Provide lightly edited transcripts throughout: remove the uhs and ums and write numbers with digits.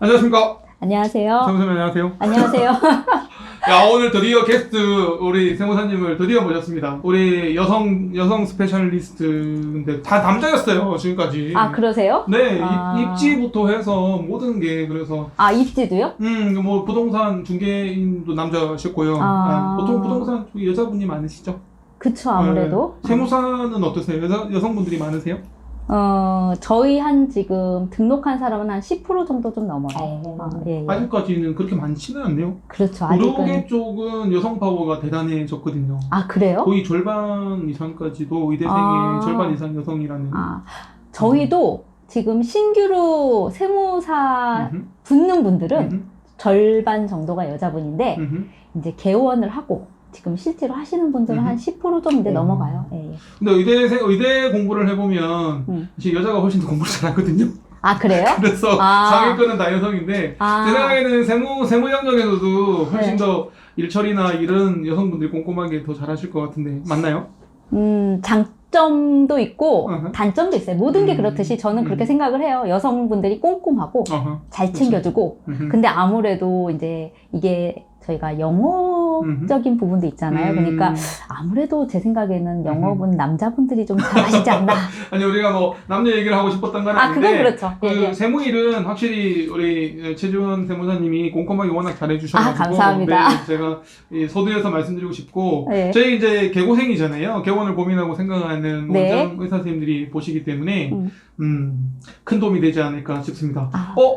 안녕하십니까. 안녕하세요. 세무사님 안녕하세요. 안녕하세요. 야, 오늘 드디어 게스트 우리 세무사님을 드디어 모셨습니다. 우리 여성 스페셜리스트인데 다 남자였어요 지금까지. 아, 그러세요? 네, 아. 입지부터 해서 모든 게 그래서. 아, 입지도요? 뭐 부동산 중개인도 남자셨고요. 보통 부동산 쪽에 여자분이 많으시죠? 그쵸, 아무래도. 네. 세무사는 어떠세요? 여성분들이 많으세요? 저희 지금 등록한 사람은 한 10% 정도 좀 넘어요. 예. 아직까지는 그렇게 많지는 않네요. 그렇죠, 의료계 아직은. 쪽은 여성 파워가 대단해졌거든요. 아, 그래요? 거의 절반 이상까지도 의대생의 절반 이상 여성이라는. 저희도 지금 신규로 세무사 붙는 분들은 절반 정도가 여자분인데, 이제 개원을 하고, 지금 실제로 하시는 분들은 한 10% 좀 이제 넘어가요. 예. 근데 의대 공부를 해보면, 사실 여자가 훨씬 더 공부를 잘하거든요. 아, 그래요? 그래서 상위권은 다 여성인데, 제 생각에는 세무 영역에서도 훨씬 더 일처리나 이런 여성분들이 꼼꼼하게 더 잘하실 것 같은데, 맞나요? 장점도 있고 단점도 있어요. 모든 게 그렇듯이 저는 그렇게 생각을 해요. 여성분들이 꼼꼼하고 잘 챙겨주고. 근데 아무래도 이제 이게 저희가 영업적인 부분도 있잖아요. 그러니까 아무래도 제 생각에는 영업은 남자분들이 좀 잘하시지 않나. 아니, 우리가 뭐 남녀 얘기를 하고 싶었던 건 아닌데, 그건 그렇죠. 그 세무일은 확실히 우리 최지원 세무사님이 꼼꼼하게 워낙 잘해주셔가지고, 감사합니다. 네, 제가 서두에서 말씀드리고 싶고, 네. 저희 이제 개고생이잖아요. 개원을 고민하고 생각하는 네. 원장 의사 선생님들이 보시기 때문에 큰 도움이 되지 않을까 싶습니다.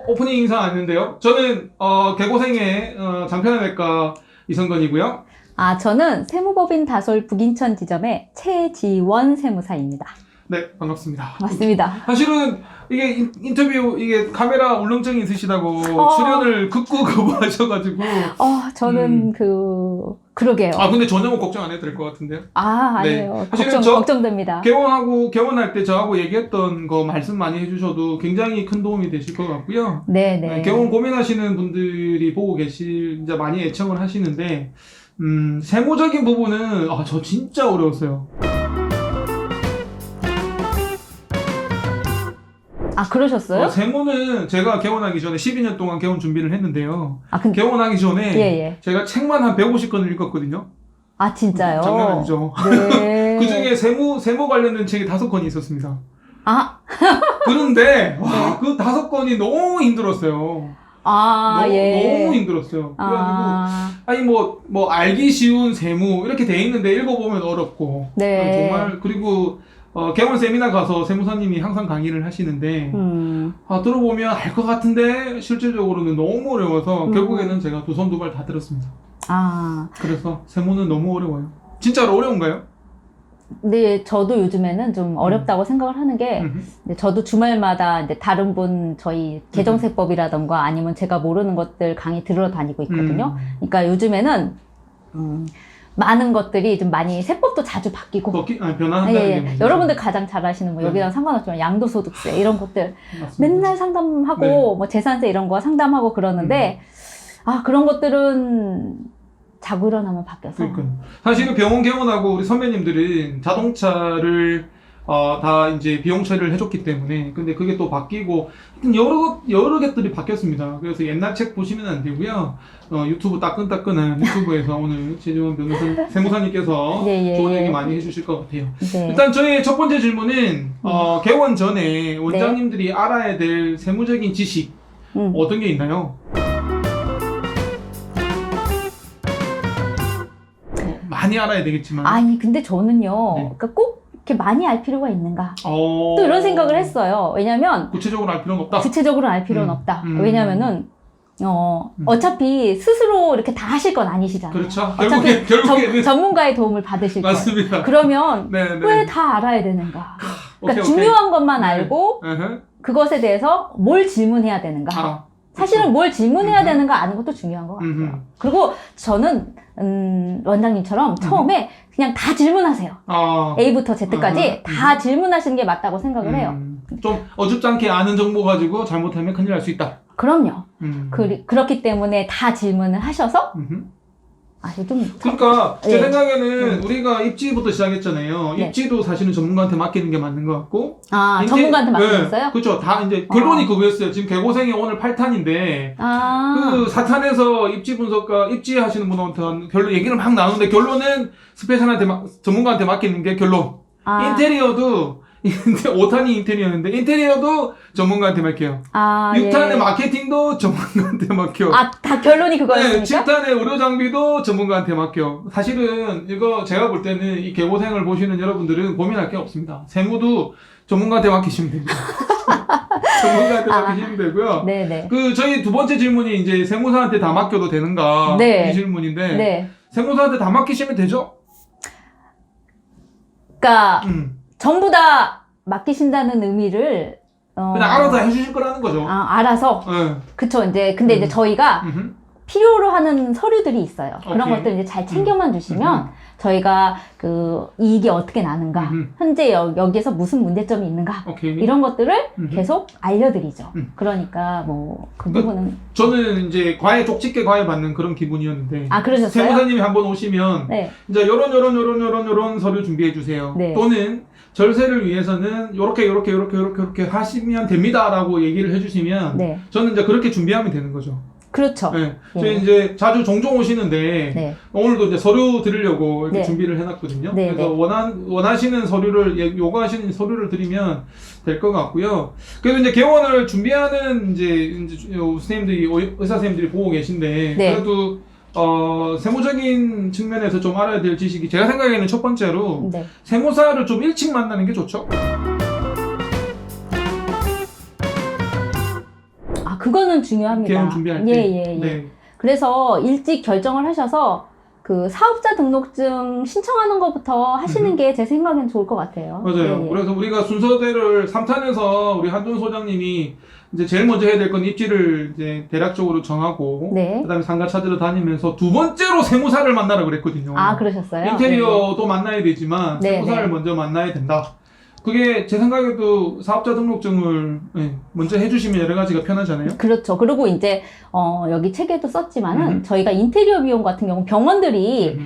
오프닝 인사 아닌데요. 저는 개고생의 장편외과 이성건이고요. 저는 세무법인 다솔 북인천 지점의 최지원 세무사입니다. 네, 반갑습니다. 맞습니다. 사실은 이게 인터뷰 이게 카메라 울렁증이 있으시다고 출연을 극구 거부하셔가지고. 저는 그러게요. 근데 전혀 뭐 걱정 안 해도 될 것 같은데요. 아니에요. 사실은 걱정됩니다. 개원할 때 저하고 얘기했던 거 말씀 많이 해주셔도 굉장히 큰 도움이 되실 것 같고요. 네. 개원 고민하시는 분들이 보고 이제 많이 애청을 하시는데, 세무적인 부분은 저 진짜 어려웠어요. 그러셨어요? 세무는 제가 개원하기 전에 12년 동안 개원 준비를 했는데요. 개원하기 전에 제가 책만 한 150권을 읽었거든요. 진짜요? 장난 아니죠. 네. 그 중에 세무 관련된 책이 5권이 있었습니다. 그런데 그 5권이 너무 힘들었어요. 너무 힘들었어요. 그래가지고 뭐 알기 쉬운 세무 이렇게 돼 있는데 읽어보면 어렵고. 네. 정말. 그리고 개원 세미나 가서 세무사님이 항상 강의를 하시는데 들어보면 알 것 같은데 실질적으로는 너무 어려워서 결국에는 제가 두 손 두 발 다 들었습니다. 그래서 세무는 너무 어려워요. 진짜로 어려운가요? 네, 저도 요즘에는 좀 어렵다고 생각을 하는 게, 저도 주말마다 이제 다른 분 저희 계정세법이라던가 아니면 제가 모르는 것들 강의 들으러 다니고 있거든요. 그러니까 요즘에는 많은 것들이 좀 많이 세법도 자주 바뀌고 변화한다는 게 여러분들 가장 잘 아시는 여기랑 상관없지만 양도소득세 이런 것들 맨날 상담하고 뭐 재산세 이런 거 상담하고 그러는데 그런 것들은 자고 일어나면 바뀌어서. 그러니까요. 사실은 병원 개원하고 우리 선배님들은 자동차를 다 이제 비용 처리를 해줬기 때문에. 근데 그게 또 바뀌고 여러 것들이 바뀌었습니다. 그래서 옛날 책 보시면 안 되고요. 유튜브 따끈따끈한 유튜브에서 오늘 최지원 변호사 세무사님께서 좋은 얘기 많이 해주실 것 같아요. 일단 저희 첫 번째 질문은 개원 전에 원장님들이 알아야 될 세무적인 지식 어떤 게 있나요? 많이 알아야 되겠지만. 근데 저는요, 그러니까 꼭 이렇게 많이 알 필요가 있는가? 또 이런 생각을 했어요. 왜냐면 구체적으로 알 필요는 없다. 구체적으로 알 필요는 없다. 왜냐면은 어차피 스스로 이렇게 다 하실 건 아니시잖아요. 그렇죠. 어차피 결국에는 전문가의 도움을 받으실 거예요. 맞습니다. 그러면 왜 다 알아야 되는가? 그러니까 오케이. 중요한 것만 알고 그것에 대해서 뭘 질문해야 되는가? 사실은 뭘 질문해야 되는가 아는 것도 중요한 것 같아요. 그리고 저는 원장님처럼 처음에 그냥 다 질문하세요. A부터 Z까지 다 질문하시는 게 맞다고 생각을 해요. 좀 어줍지 않게 아는 정보 가지고 잘못하면 큰일 날 수 있다. 그럼요. 그렇기 때문에 다 질문을 하셔서 좀 그러니까 제 네. 생각에는 우리가 입지부터 시작했잖아요. 네. 입지도 사실은 전문가한테 맡기는 게 맞는 것 같고. 전문가한테 맡기셨어요? 네, 그렇죠. 다 이제 결론이 그거였어요. 지금 개고생이 오늘 8탄인데 그 4탄에서 입지 분석가 입지 하시는 분한테 결론 얘기를 막 나누는데 결론은 스페셜한테 전문가한테 맡기는 게 결론. 인테리어도 5탄이 인테리어였는데 인테리어도 전문가한테 맡겨요. 6탄의 예. 마케팅도 전문가한테 맡겨. 다 결론이 네, 그거였습니까? 7탄의 의료 장비도 전문가한테 맡겨. 사실은 이거 제가 볼 때는 이 개고생을 보시는 여러분들은 고민할 게 없습니다. 세무도 전문가한테 맡기시면 됩니다. 전문가한테 맡기시면 되고요. 네네. 저희 두 번째 질문이 이제 세무사한테 다 맡겨도 되는가? 네. 이 질문인데. 네. 세무사한테 다 맡기시면 되죠? 그러니까 전부 다 맡기신다는 의미를 그냥 알아서 해주실 거라는 거죠. 알아서. 네. 그쵸. 근데 이제 저희가 필요로 하는 서류들이 있어요. 그런 오케이. 것들 이제 잘 챙겨만 주시면 저희가 이익이 어떻게 나는가, 현재 여기에서 무슨 문제점이 있는가, 오케이. 이런 것들을 계속 알려드리죠. 그러니까 그 그러니까 부분은 저는 이제 쪽집게 과외 받는 그런 기분이었는데. 그러셨어요? 세무사님이 한번 오시면 네. 이제 요런 서류 준비해 주세요. 네. 또는 절세를 위해서는 요렇게 하시면 됩니다라고 얘기를 해주시면 네. 저는 이제 그렇게 준비하면 되는 거죠. 그렇죠. 네. 예. 저희 이제 종종 오시는데 네. 오늘도 이제 서류 드리려고 이렇게 네. 준비를 해놨거든요. 네, 그래서 원하시는 서류를 요구하시는 서류를 드리면 될 것 같고요. 그래서 이제 개원을 준비하는 이제 선생님들이 의사 선생님들이 보고 계신데 네. 그래도 세무적인 측면에서 좀 알아야 될 지식이 제가 생각에는 첫 번째로 네. 세무사를 좀 일찍 만나는 게 좋죠. 그거는 중요합니다. 개원 준비할 때. 예. 네. 그래서 일찍 결정을 하셔서 사업자 등록증 신청하는 것부터 하시는 게 제 생각엔 좋을 것 같아요. 맞아요. 예. 그래서 우리가 순서대를 3탄에서 우리 한준 소장님이 이제 제일 먼저 해야 될 건 입지를 이제 대략적으로 정하고 네. 그다음에 상가 찾으러 다니면서 두 번째로 세무사를 만나라 그랬거든요. 그러셨어요? 인테리어도 만나야 되지만 네, 세무사를 네. 먼저 만나야 된다. 그게 제 생각에도 사업자 등록증을 먼저 해주시면 여러 가지가 편하잖아요. 그렇죠. 그리고 이제 여기 책에도 썼지만은 저희가 인테리어 비용 같은 경우 병원들이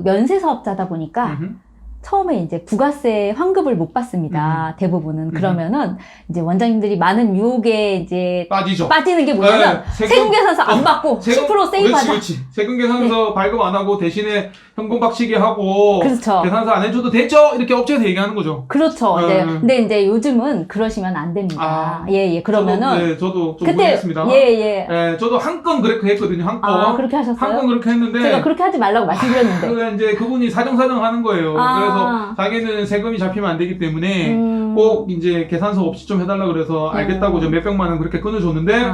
면세 사업자다 보니까 처음에 이제 부가세 환급을 못 받습니다. 대부분은. 그러면은 이제 원장님들이 많은 유혹에 이제 빠지는 게 뭐냐면 세금 계산서 안 받고 10% 세이브하자. 그렇지. 세금 계산서 발급 안 하고 대신에 현금 박치기 하고 그렇죠. 계산서 안 해줘도 되죠? 이렇게 업체에서 얘기하는 거죠. 그렇죠. 근데 이제 요즘은 그러시면 안 됩니다. 그러면은 저도 좀 그때 모르겠습니다. 저도 한 건 그렇게 했거든요. 한 건. 그렇게 하셨어요? 한 건 그렇게 했는데 제가 그렇게 하지 말라고 말씀드렸는데. 그래 이제 그분이 사정사정 하는 거예요. 그래서 자기는 세금이 잡히면 안 되기 때문에 꼭 이제 계산서 없이 좀 해달라 그래서 알겠다고 저 몇백만 원 그렇게 끊어줬는데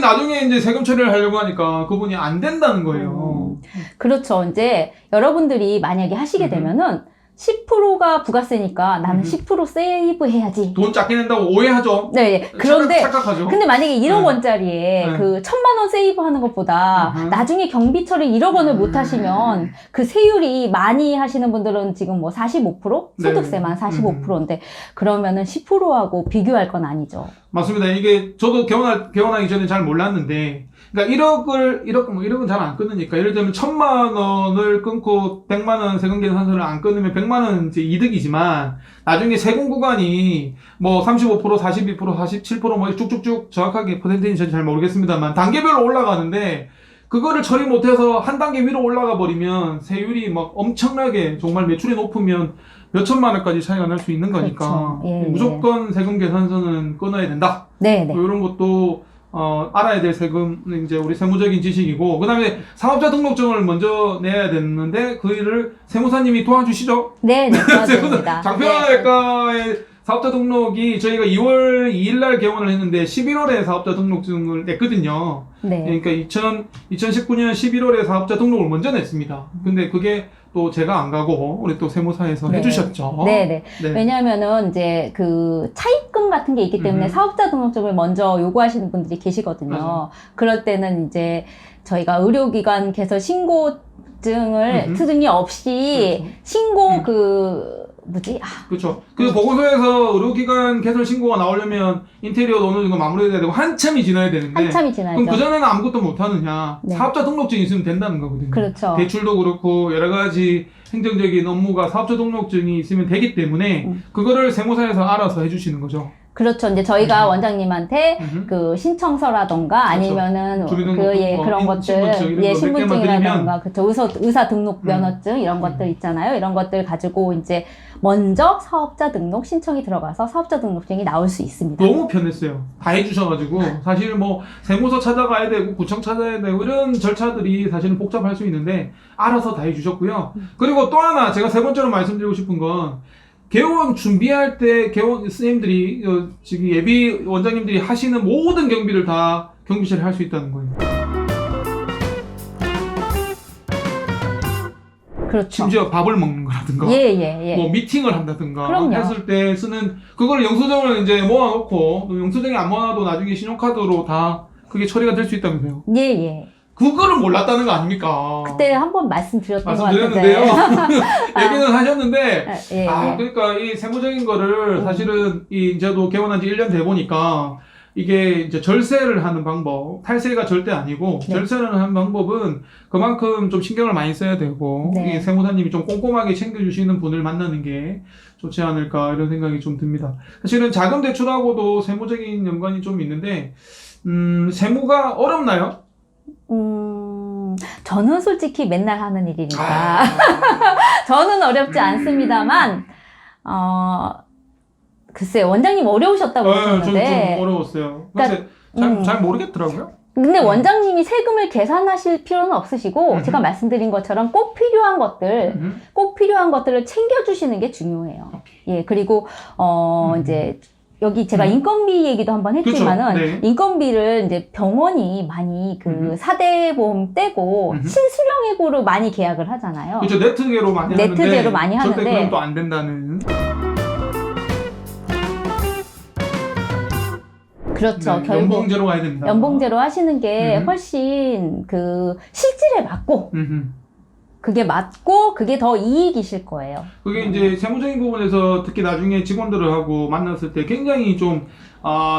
나중에 이제 세금 처리를 하려고 하니까 그분이 안 된다는 거예요. 그렇죠. 이제 여러분들이 만약에 하시게 되면은 10%가 부가세니까 나는 10% 세이브 해야지. 돈 작게 낸다고 오해하죠. 네. 그런데 착각하죠. 근데 만약에 1억 원짜리에 1,000만 원 세이브 하는 것보다 나중에 경비 처리 1억 원을 못 하시면 그 세율이 많이 하시는 분들은 지금 45%? 소득세만 45%인데 그러면은 10%하고 비교할 건 아니죠. 맞습니다. 이게 저도 개원하기 전에 잘 몰랐는데 그러니까 1억은 잘 안 끊으니까 예를 들면 1,000만 원을 끊고 100만 원 세금 계산서를 안 끊으면 100만 원 이제 이득이지만 나중에 세금 구간이 35%, 42%, 47% 쭉쭉쭉 정확하게 퍼센테이지 저는 잘 모르겠습니다만 단계별로 올라가는데 그거를 처리 못해서 한 단계 위로 올라가 버리면 세율이 엄청나게 정말 매출이 높으면 몇천만 원까지 차이가 날 수 있는 거니까 그렇죠. 무조건 세금 계산서는 끊어야 된다. 이런 것도 알아야 될 세금, 이제 우리 세무적인 지식이고, 그 다음에 사업자 등록증을 먼저 내야 되는데, 그 일을 세무사님이 도와주시죠? 네, 도와드립니다. 장평외과의 사업자 등록이 저희가 2월 2일 날 개원을 했는데, 11월에 사업자 등록증을 냈거든요. 그러니까 2019년 11월에 사업자 등록을 먼저 냈습니다. 근데 그게 또 제가 안 가고 우리 또 세무사에서 해주셨죠. 네. 왜냐하면은 이제 차입금 같은 게 있기 때문에 사업자 등록증을 먼저 요구하시는 분들이 계시거든요. 그럴 때는 이제 저희가 의료기관께서 신고증을 수증이 없이 신고 뭐지? 그렇죠. 그 보건소에서 의료기관 개설 신고가 나오려면 인테리어도 어느 정도 마무리해야 되고 한참이 지나야 되는데 한참이 지나야죠. 그럼 그전에는 아무것도 못 하느냐? 네. 사업자 등록증이 있으면 된다는 거거든요. 그렇죠. 대출도 그렇고 여러 가지 행정적인 업무가 사업자 등록증이 있으면 되기 때문에 그거를 세무사에서 알아서 해주시는 거죠. 그렇죠. 이제 저희가 원장님한테 그 신청서라던가 아니면은 주민등록증, 그런 것들, 신분증 이런 거 신분증이라던가 그쵸. 의사 등록 면허증 이런 것들 있잖아요. 이런 것들 가지고 이제 먼저 사업자 등록 신청이 들어가서 사업자 등록증이 나올 수 있습니다. 너무 편했어요. 다 해주셔가지고 사실 뭐 세무서 찾아가야 되고 구청 찾아야 되고 이런 절차들이 사실은 복잡할 수 있는데 알아서 다 해주셨고요. 그리고 또 하나 제가 세 번째로 말씀드리고 싶은 건 개원 준비할 때 개원 선생님들이 지금 예비 원장님들이 하시는 모든 경비를 다 경비실에 할 수 있다는 거예요. 그렇죠. 심지어 밥을 먹는 거라든가 예. 뭐 미팅을 한다든가 그럼요. 했을 때 쓰는 그걸 영수증을 이제 모아놓고 영수증이 안 모아도 나중에 신용카드로 다 그게 처리가 될 수 있다면서요. 예. 그거를 몰랐다는 거 아닙니까? 그때 한번 말씀드렸던 것 말씀드렸는데요. 같은데. 얘기는 하셨는데 예. 그러니까 이 세무적인 거를 사실은 저도 개원한 지 1년 돼 보니까 이게 이제 절세를 하는 방법, 탈세가 절대 아니고 네. 절세를 하는 방법은 그만큼 좀 신경을 많이 써야 되고 네. 이 세무사님이 좀 꼼꼼하게 챙겨주시는 분을 만나는 게 좋지 않을까 이런 생각이 좀 듭니다. 사실은 자금 대출하고도 세무적인 연관이 좀 있는데 세무가 어렵나요? 저는 솔직히 맨날 하는 일이니까 저는 어렵지 않습니다만 글쎄 원장님 어려우셨다고 하셨는데 좀 어려웠어요. 그러니까, 잘 모르겠더라고요. 근데 원장님이 세금을 계산하실 필요는 없으시고 제가 말씀드린 것처럼 꼭 필요한 것들을 챙겨주시는 게 중요해요. 예, 그리고 이제 여기 제가 인건비 얘기도 한번 했지만은 그렇죠. 네. 인건비를 이제 병원이 많이 그 4대 보험 떼고 실수령액으로 많이 계약을 하잖아요. 그렇죠. 네트제로 많이 네트제로 많이 절대 하는데 그건 또 안 된다는. 그렇죠. 네, 결국 연봉제로 가야 됩니다. 연봉제로 하시는 게 훨씬 그 실질에 맞고 그게 맞고 그게 더 이익이실 거예요. 그게 이제 세무적인 부분에서 특히 나중에 직원들하고 만났을 때 굉장히 좀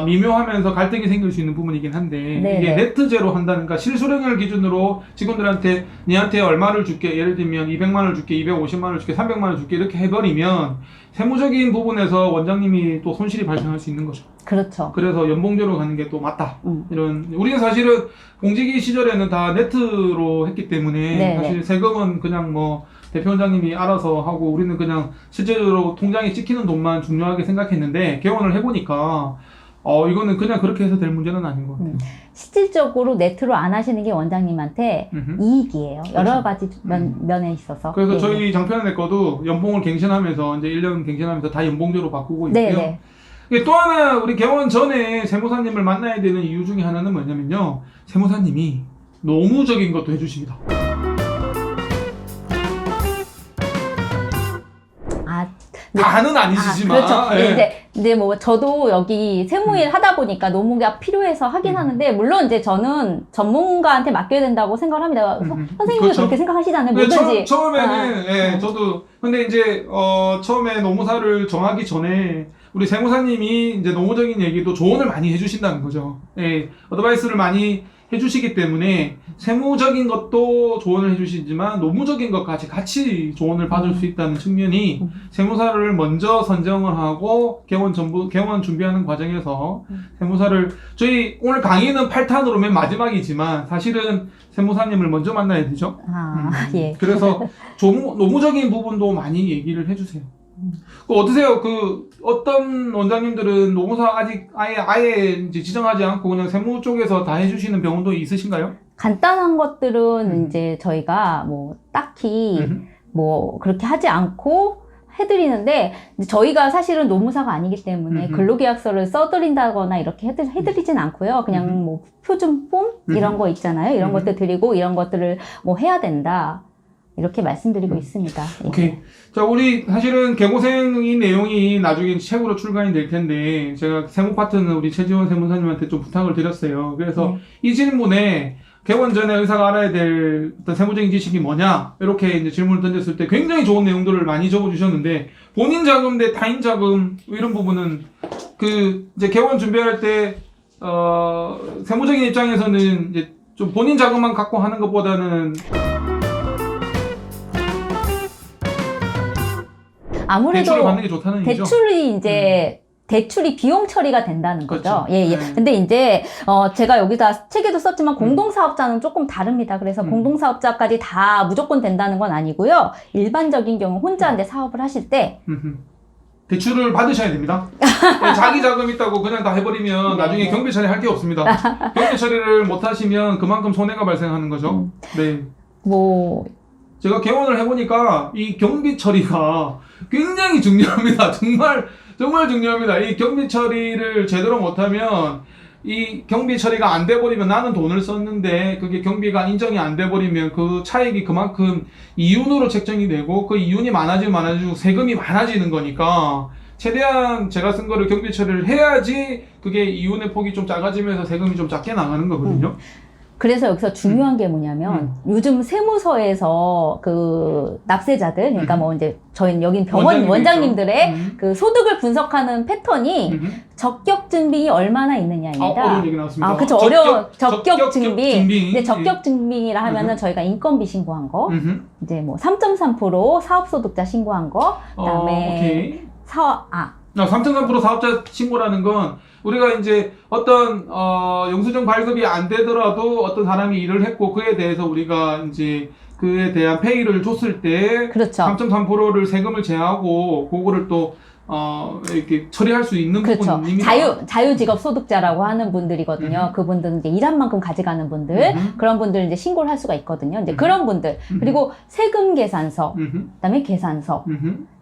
미묘하면서 갈등이 생길 수 있는 부분이긴 한데 네네. 이게 네트제로 한다니까 실수령을 기준으로 직원들한테 니한테 얼마를 줄게 예를 들면 200만 원을 줄게 250만 원을 줄게 300만 원을 줄게 이렇게 해버리면 세무적인 부분에서 원장님이 또 손실이 발생할 수 있는 거죠. 그렇죠. 그래서 연봉제로 가는 게 또 맞다. 이런 우리는 사실은 공직이 시절에는 다 네트로 했기 때문에 네네. 사실 세금은 그냥 뭐 대표 원장님이 알아서 하고 우리는 그냥 실제로 통장에 찍히는 돈만 중요하게 생각했는데 개원을 해보니까 이거는 그냥 그렇게 해서 될 문제는 아닌 것 같아요. 실질적으로 네트로 안 하시는 게 원장님한테 이익이에요. 여러 가지 면에 있어서. 그래서 네. 저희 장편의 거도 연봉을 갱신하면서 이제 1년 갱신하면서 다 연봉제로 바꾸고 있고요. 네네. 또 하나 우리 개원 전에 세무사님을 만나야 되는 이유 중에 하나는 뭐냐면요. 세무사님이 노무적인 것도 해주십니다. 다는 아니시지만. 그렇죠. 예. 이제 뭐 저도 여기 세무일 하다 보니까 노무가 필요해서 하긴 하는데 물론 이제 저는 전문가한테 맡겨야 된다고 생각을 합니다. 선생님도 그렇죠. 그렇게 생각하시잖아요. 뭐든지. 처음에는 예, 저도 근데 이제 처음에 노무사를 정하기 전에 우리 세무사님이 이제 노무적인 얘기도 조언을 많이 해주신다는 거죠. 예, 어드바이스를 많이 해주시기 때문에 세무적인 것도 조언을 해주시지만 노무적인 것까지 같이 조언을 받을 수 있다는 측면이 세무사를 먼저 선정을 하고 개원 준비하는 과정에서 세무사를 저희 오늘 강의는 8탄으로 맨 마지막이지만 사실은 세무사님을 먼저 만나야 되죠. 예. 그래서 노무적인 부분도 많이 얘기를 해주세요. 어떠세요? 어떤 원장님들은 노무사 아직 아예 이제 지정하지 않고 그냥 세무 쪽에서 다 해주시는 병원도 있으신가요? 간단한 것들은 이제 저희가 뭐 딱히 뭐 그렇게 하지 않고 해드리는데 저희가 사실은 노무사가 아니기 때문에 근로계약서를 써드린다거나 이렇게 해드리진 않고요. 그냥 뭐 표준폼 이런 거 있잖아요. 이런 것들 드리고 이런 것들을 뭐 해야 된다. 이렇게 말씀드리고 있습니다. 오케이. 자, 우리 사실은 개고생의 내용이 나중에 책으로 출간이 될 텐데 제가 세무 파트는 우리 최지원 세무사님한테 좀 부탁을 드렸어요. 그래서 이 질문에 개원 전에 의사가 알아야 될 어떤 세무적인 지식이 뭐냐 이렇게 이제 질문을 던졌을 때 굉장히 좋은 내용들을 많이 적어주셨는데 본인 자금 대 타인 자금 이런 부분은 그 이제 개원 준비할 때 세무적인 입장에서는 이제 좀 본인 자금만 갖고 하는 것보다는 아무래도 대출을 받는 게 좋다는 얘기죠. 대출이 이제 대출이 비용 처리가 된다는 거죠. 그렇죠. 예, 예. 네. 근데 이제, 제가 여기다 책에도 썼지만 공동사업자는 조금 다릅니다. 그래서 공동사업자까지 다 무조건 된다는 건 아니고요. 일반적인 경우 혼자 이제 사업을 하실 때, 대출을 받으셔야 됩니다. 네, 자기 자금 있다고 그냥 다 해버리면 네, 나중에 네. 경비 처리 할 게 없습니다. 경비 처리를 못 하시면 그만큼 손해가 발생하는 거죠. 네. 뭐, 제가 개원을 해보니까 이 경비 처리가 굉장히 중요합니다. 정말 중요합니다. 이 경비 처리를 제대로 못하면 이 경비 처리가 안 돼버리면 나는 돈을 썼는데 그게 경비가 인정이 안 돼버리면 그 차익이 그만큼 이윤으로 책정이 되고 그 이윤이 많아지고 세금이 많아지는 거니까 최대한 제가 쓴 거를 경비 처리를 해야지 그게 이윤의 폭이 좀 작아지면서 세금이 좀 작게 나가는 거거든요. 그래서 여기서 중요한 게 뭐냐면, 요즘 세무서에서 그 납세자들, 그러니까 뭐 이제 저희는 여긴 병원 원장님들의 그 소득을 분석하는 패턴이 적격 증빙이 얼마나 있느냐입니다. 어려운 얘기 나왔습니다. 아, 그쵸. 적격 증빙. 근데 적격 증빙이라 하면은 저희가 인건비 신고한 거, 이제 뭐 3.3% 사업소득자 신고한 거, 그다음에 오케이. 3.3% 사업자 신고라는 건 우리가 이제 어떤 영수증 발급이 안 되더라도 어떤 사람이 일을 했고 그에 대해서 우리가 이제 그에 대한 페이를 줬을 때 그렇죠. 3.3%를 세금을 제하고 그거를 또 이렇게 처리할 수 있는 그렇죠. 부분입니다. 자유직업 소득자라고 하는 분들이거든요. 그분들은 이제 일한 만큼 가져가는 분들, 그런 분들 이제 신고를 할 수가 있거든요. 이제 그런 분들, 그리고 세금 계산서, 그다음에 계산서,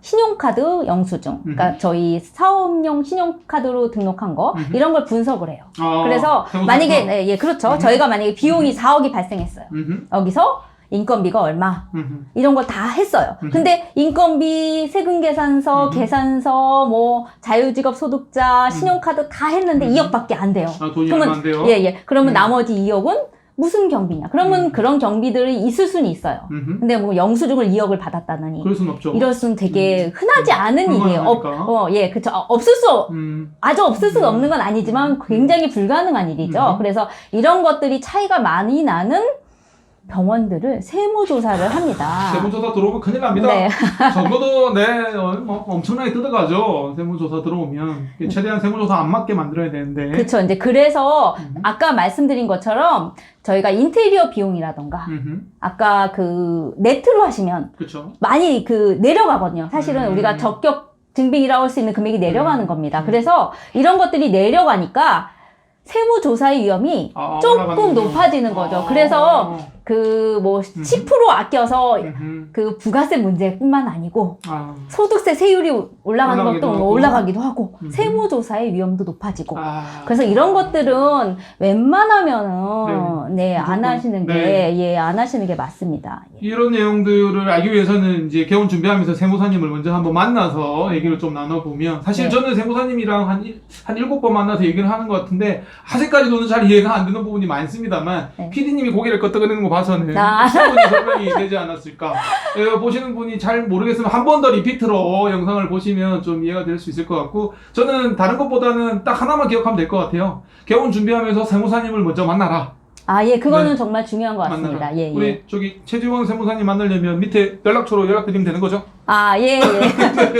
신용카드 영수증, 그러니까 저희 사업용 신용카드로 등록한 거, 이런 걸 분석을 해요. 그래서 만약에, 네, 예, 그렇죠. 저희가 만약에 비용이 4억이 발생했어요. 여기서 인건비가 얼마 이런 걸 다 했어요. 근데 인건비, 세금 계산서, 계산서, 뭐 자유직업 소득자, 신용카드 다 했는데 2억밖에 안 돼요. 돈이 얼마 안 돼요? 예. 그러면 나머지 2억은 무슨 경비냐? 그러면 그런 경비들이 있을 수는 있어요. 근데 뭐 영수증을 2억을 받았다느니 그럴 순 없죠. 이럴 수는 되게 흔하지 않은 일이에요. 예, 그쵸. 아주 없을 수 없는 건 아니지만 굉장히 불가능한 일이죠. 그래서 이런 것들이 차이가 많이 나는 병원들을 세무조사를 합니다. 세무조사 들어오면 큰일 납니다. 네. 적어도 엄청나게 뜯어가죠. 세무조사 들어오면 최대한 세무조사 안 맞게 만들어야 되는데. 그렇죠. 이제 그래서 아까 말씀드린 것처럼 저희가 인테리어 비용이라던가 아까 그 네트로 하시면 그렇죠. 많이 그 내려가거든요. 사실은 우리가 적격 증빙이라고 할 수 있는 금액이 내려가는 겁니다. 그래서 이런 것들이 내려가니까 세무조사의 위험이 조금 높아지는 거죠. 그래서 그 뭐 10% 아껴서 그 부가세 문제뿐만 아니고 소득세 세율이 올라가는 것도 올라가기도 하고 세무조사의 위험도 높아지고 그래서 이런 것들은 웬만하면은 안 하시는 게 안 하시는 게 맞습니다. 이런 내용들을 알기 위해서는 이제 개원 준비하면서 세무사님을 먼저 한번 만나서 얘기를 좀 나눠보면 사실 저는 세무사님이랑 한 7번 만나서 얘기를 하는 것 같은데 아직까지도 잘 이해가 안 되는 부분이 많습니다만 PD님이 고개를 끄덕거리는 거 봐서는 충분히 설명이 되지 않았을까. 보시는 분이 잘 모르겠으면 한 번 더 리피트로 영상을 보시면 좀 이해가 될 수 있을 것 같고 저는 다른 것보다는 딱 하나만 기억하면 될 것 같아요. 개원 준비하면서 세무사님을 먼저 만나라. 예, 그거는 정말 중요한 것 같습니다. 예. 우리 저기 최지원 세무사님 만나려면 밑에 연락처로 연락드리면 되는 거죠? 예.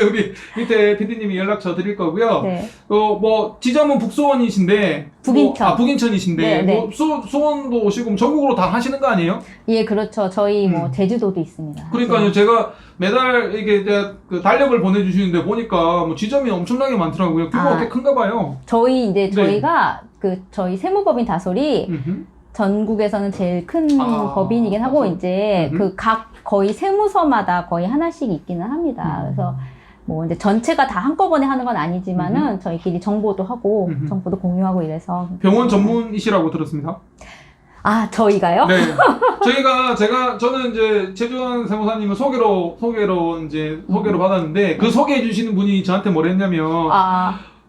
우리 밑에 PD님이 연락처 드릴 거고요. 네. 뭐 지점은 북수원이신데 북인천. 북인천이신데 네. 뭐 수원도 오시고 전국으로 다 하시는 거 아니에요? 예, 그렇죠. 저희 뭐 제주도도 있습니다. 그러니까요. 제가 매달 이게 그 달력을 보내주시는데 보니까 뭐 지점이 엄청나게 많더라고요. 규모가 꽤 큰가 봐요. 저희 이제 저희가 저희 세무법인 다솔이 전국에서는 제일 큰 법인이긴 하고 이제 그 각 거의 세무서마다 거의 하나씩 있기는 합니다. 그래서 뭐 이제 전체가 다 한꺼번에 하는 건 아니지만은 저희끼리 정보도 하고 정보도 공유하고 이래서 병원 전문이시라고 들었습니다. 저희가요? 네. 저는 이제 최주원 세무사님은 소개로 받았는데 그 소개해 주시는 분이 저한테 뭐랬냐면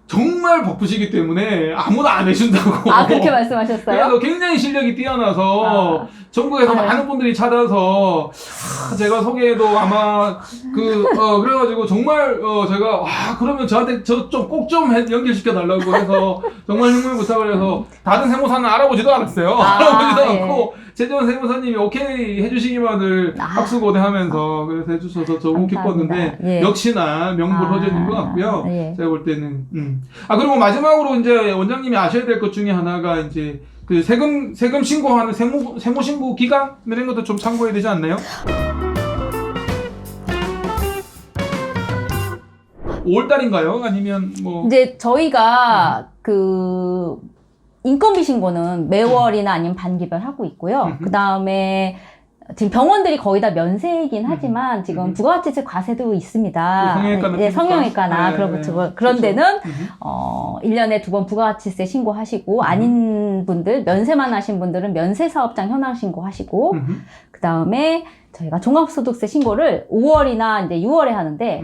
정말 바쁘시기 때문에 아무도 안 해준다고. 아, 그렇게 말씀하셨어요? 그래서 굉장히 실력이 뛰어나서 전국에서 네. 많은 분들이 찾아서 제가 소개해도 아마 그래가지고 정말 제가 그러면 저한테 저 좀 꼭 좀 연결시켜 달라고 해서 정말 정말 부탁을 해서 다른 세무사는 알아보지도 않았어요. 알아보지도 예. 않고 최재원 세무사님이 오케이 해주시기만을 박수고대하면서 그래서 해주셔서 너무 감사합니다. 기뻤는데 예. 역시나 명불허전인 것 같고요. 예. 제가 볼 때는 그리고 마지막으로 이제 원장님이 아셔야 될 것 중에 하나가 이제 그 세금 신고하는 세무 신고 기간 이런 것도 좀 참고해야 되지 않나요? 5월달인가요? 아니면 뭐 이제 저희가 그 인건비 신고는 매월이나 아니면 반기별 하고 있고요. 그 다음에 지금 병원들이 거의 다 면세이긴 하지만 지금 부가가치세 과세도 있습니다. 성형외과나 예, 성형외과나 네, 그런 네. 그런 데는 음. 1년에 2번 부가가치세 신고하시고 아닌 분들 면세만 하신 분들은 면세 사업장 현황 신고하시고 그 다음에 저희가 종합소득세 신고를 5월이나 이제 6월에 하는데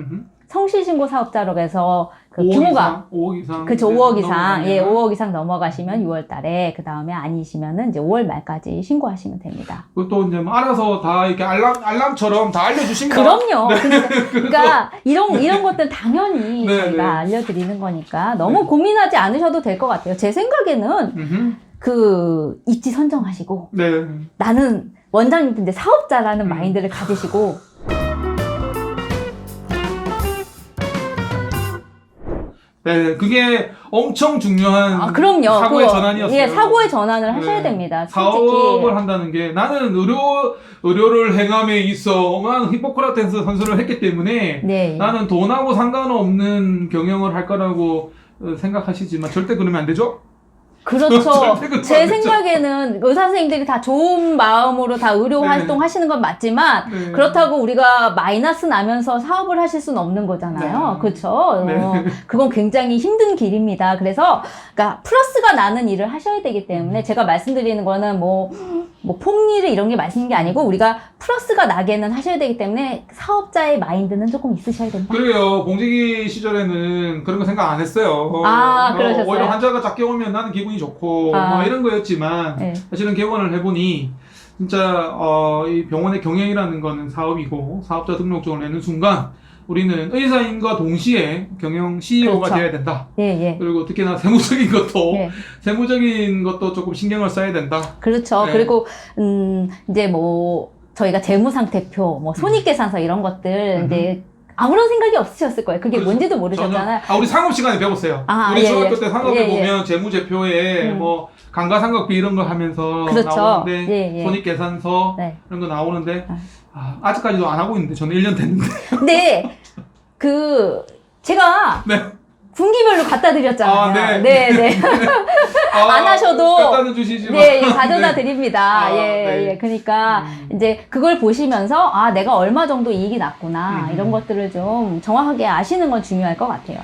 성실신고 사업자로 해서 그 5억 규모가 5억 이상 그쵸, 5억 이상. 예, 넘어가면 5억 이상 넘어가시면 6월 달에, 그 다음에 아니시면은 이제 5월 말까지 신고하시면 됩니다. 그것도 이제 뭐 알아서 다 이렇게 알람처럼 다 알려주신다. 그럼요. 그러니까 이런 것들 당연히 네, 저희가 네. 알려드리는 거니까 너무 네. 고민하지 않으셔도 될 것 같아요. 제 생각에는 그 입지 선정하시고 네. 나는 원장님도 이제 사업자라는 음. 마인드를 가지시고 네, 그게 엄청 중요한 그럼요. 사고의 그거, 전환이었어요. 예, 사고의 전환을 하셔야 네. 됩니다. 사업을 솔직히. 한다는 게 나는 의료를 행함에 있어 난 히포크라테스 선수를 했기 때문에 네. 나는 돈하고 상관없는 경영을 할 거라고 생각하시지만 절대 그러면 안 되죠? 그렇죠. 절대 그러면 제 안 되죠. 생각에는 의사 선생님들이 다 좋은 마음으로 다 의료 네. 활동 하시는 건 맞지만 네. 그렇다고 우리가 마이너스 나면서 사업을 하실 수는 없는 거잖아요. 네. 그렇죠. 네. 그건 굉장히 힘든 길입니다. 그래서 그러니까 플러스가 나는 일을 하셔야 되기 때문에 제가 말씀드리는 거는 뭐 폭리를 이런 게 말씀인 게 아니고 우리가 플러스가 나게는 하셔야 되기 때문에 사업자의 마인드는 조금 있으셔야 된다. 그래요. 봉지기 시절에는 그런 거 생각 안 했어요. 그러셨어요? 오히려 환자가 작게 오면 나는 기분이 좋고 뭐 이런 거였지만 네. 사실은 개원을 해보니 진짜 이 병원의 경영이라는 거는 사업이고 사업자 등록증을 내는 순간 우리는 의사인과 동시에 경영 CEO가 그렇죠. 되어야 된다. 예, 예. 그리고 특히나 세무적인 것도 예. 조금 신경을 써야 된다. 그렇죠. 네. 그리고 이제 뭐 저희가 재무상태표, 뭐 손익계산서 이런 것들 이제 아무런 생각이 없으셨을 거예요. 그게 그렇죠. 뭔지도 모르셨잖아요. 우리 상업 시간에 배웠어요. 아, 우리 예, 중학교 예. 때 상업에 예, 예. 보면 재무제표에 뭐 감가상각비 이런 거 하면서 그렇죠. 나오는데 예, 예. 손익계산서 네. 이런 거 나오는데 아직까지도 안 하고 있는데 저는 1년 됐는데. 근데 제가 네. 분기별로 갖다 드렸잖아요. 네. 네. 안 하셔도 갖다는 주시지만. 네, 가져다 드립니다. 네. 그러니까 이제 그걸 보시면서 내가 얼마 정도 이익이 났구나 이런 것들을 좀 정확하게 아시는 건 중요할 것 같아요.